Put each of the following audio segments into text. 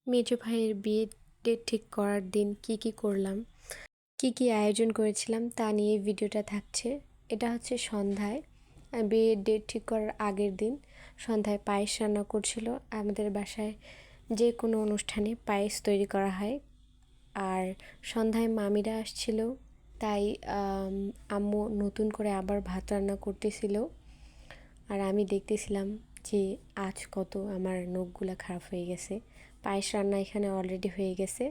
মেজো ভাইয়ের বিয়ের ডেট ঠিক করার দিন কি করলাম, কি আয়োজন করেছিলাম তা নিয়ে ভিডিওটা থাকছে। এটা হচ্ছে সন্ধ্যায়, বিয়ের ডেট ঠিক করার আগের দিন সন্ধ্যায় পায়েস রান্না করছিল। আমাদের বাসায় যে কোনো অনুষ্ঠানে পায়েস তৈরি করা হয়। আর সন্ধ্যায় মামিরা আসছিল, তাই আম্মু নতুন করে আবার ভাত রান্না করতেছিল। আর আমি দেখতেছিলাম যে আজ কত আমার নখগুলো খারাপ হয়ে গেছে। পায়েস রান্না এখানে অলরেডি হয়ে গেছে,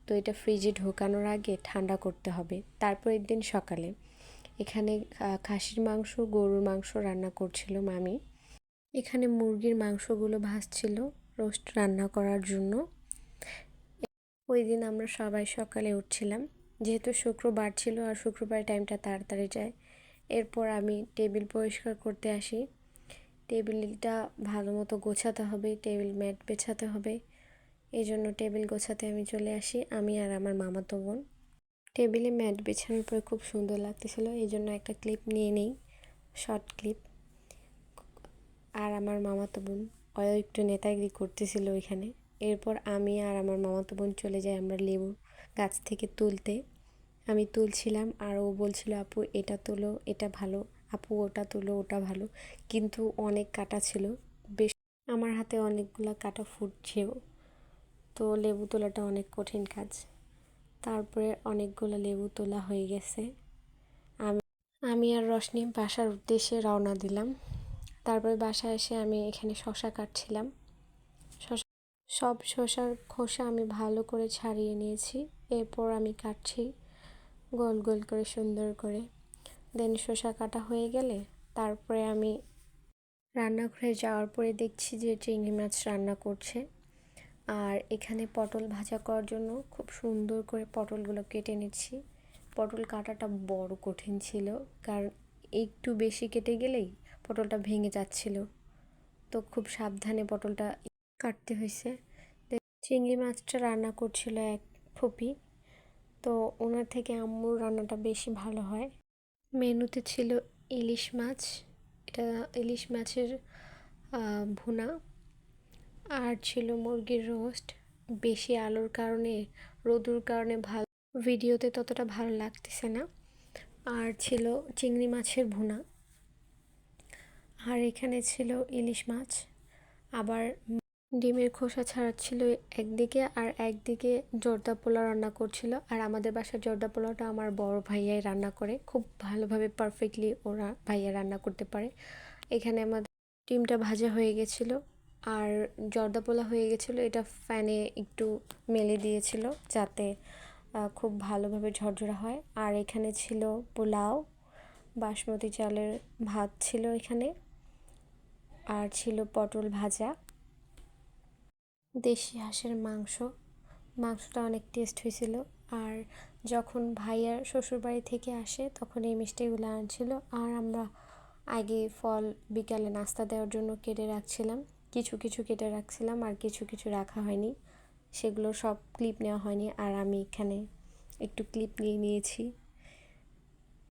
তো এটা ফ্রিজে ঢোকানোর আগে ঠান্ডা করতে হবে। তারপরের দিন সকালে এখানে খাসির মাংস, গরুর মাংস রান্না করছিল মামি। এখানে মুরগির মাংসগুলো ভাজছিল রোস্ট রান্না করার জন্য। ওই দিন আমরা সবাই সকালে উঠছিলাম, যেহেতু শুক্রবার ছিল আর শুক্রবার টাইমটা তাড়াতাড়ি যায়। এরপর আমি টেবিল পরিষ্কার করতে আসি। টেবিলটা ভালো মতো গোছাতে হবে, টেবিল ম্যাট বেছাতে হবে। এই জন্য টেবিল গোছাতে আমি চলে আসি, আমি আর আমার মামাতো বোন। টেবিলে ম্যাট বেছানোর পরে খুব সুন্দর লাগতেছিল, এই জন্য একটা ক্লিপ নিয়ে নেই, শর্ট ক্লিপ। আর আমার মামাতো বোন একটু নেতাগিরি করতেছিল ওইখানে। এরপর আমি আর আমার মামাতো বোন চলে যাই আমরা লেবু গাছ থেকে তুলতে। আমি তুলছিলাম আর ও বলছিল, আপু এটা তোলো, এটা ভালো, আপু ওটা তোলো, ওটা ভালো। কিন্তু অনেক কাটা ছিল, বেশ আমার হাতে অনেকগুলো কাটা ফুটছেও। তো লেবু তোলাটা অনেক কঠিন কাজ। তারপরে অনেকগুলো লেবু তোলা হয়ে গেছে। আমি আমি আর রশনি বাসার উদ্দেশ্যে রওনা দিলাম। তারপরে বাসায় এসে আমি এখানে শসা কাটছিলাম। শসা সব শসার খোসা আমি ভালো করে ছাড়িয়ে নিয়েছি। এরপর আমি কাটছি গোল গোল করে, সুন্দর করে। দেন শসা কাটা হয়ে গেলে তারপরে আমি রান্নাঘরে যাওয়ার পরে দেখছি যে চিংড়ি মাছ রান্না করছে। আর এখানে পটল ভাজা করার জন্য খুব সুন্দর করে পটলগুলো কেটে নিচ্ছি। পটল কাটাটা বড় কঠিন ছিল, কারণ একটু বেশি কেটে গেলেই পটলটা ভেঙে যাচ্ছিল। তো খুব সাবধানে পটলটা কাটতে হয়েছে। চিংড়ি মাছটা রান্না করছিল এক ফুপি, তো ওনার থেকে আম্মুর রান্নাটা বেশি ভালো হয়। মেনুতে ছিল ইলিশ মাছ, এটা ইলিশ মাছের ভুনা। আর ছিল মুরগির রোস্ট। বেশি আলোর কারণে, রোদুর কারণে ভালো ভিডিওতে ততটা ভালো লাগতেছে না। আর ছিল চিংড়ি মাছের ভুনা। আর এখানে ছিল ইলিশ মাছ। আবার ডিমের খোসা ছাড়াচ্ছিল একদিকে, আর একদিকে জর্দা পোলাও রান্না করছিল। আর আমাদের বাসার জর্দা পোলাওটা আমার বড় ভাইয়াই রান্না করে, খুব ভালোভাবে পারফেক্টলি ওরা ভাইয়া রান্না করতে পারে। এখানে আমাদের ডিমটা ভাজা হয়ে গেছিলো আর জর্দা পোলাও হয়ে গেছিলো। এটা ফ্যানে একটু মেলে দিয়েছিল যাতে খুব ভালোভাবে ঝরঝরা হয়। আর এখানে ছিল পোলাও, বাসমতি চালের ভাত ছিল এখানে। আর ছিল পটল ভাজা, দেশি হাঁসের মাংস। মাংসটা অনেক টেস্ট হয়েছিল। আর যখন ভাইয়ার শ্বশুরবাড়ি থেকে আসে তখন এই মিষ্টিগুলো আনছিল। আর আমরা আগে ফল বিকালে নাস্তা দেওয়ার জন্য কেটে রাখছিলাম, কিছু কিছু কেটে রাখছিলাম আর কিছু কিছু রাখা হয়নি, সেগুলো সব ক্লিপ নেওয়া হয়নি। আর আমি এখানে একটু ক্লিপ নিয়ে নিয়েছি।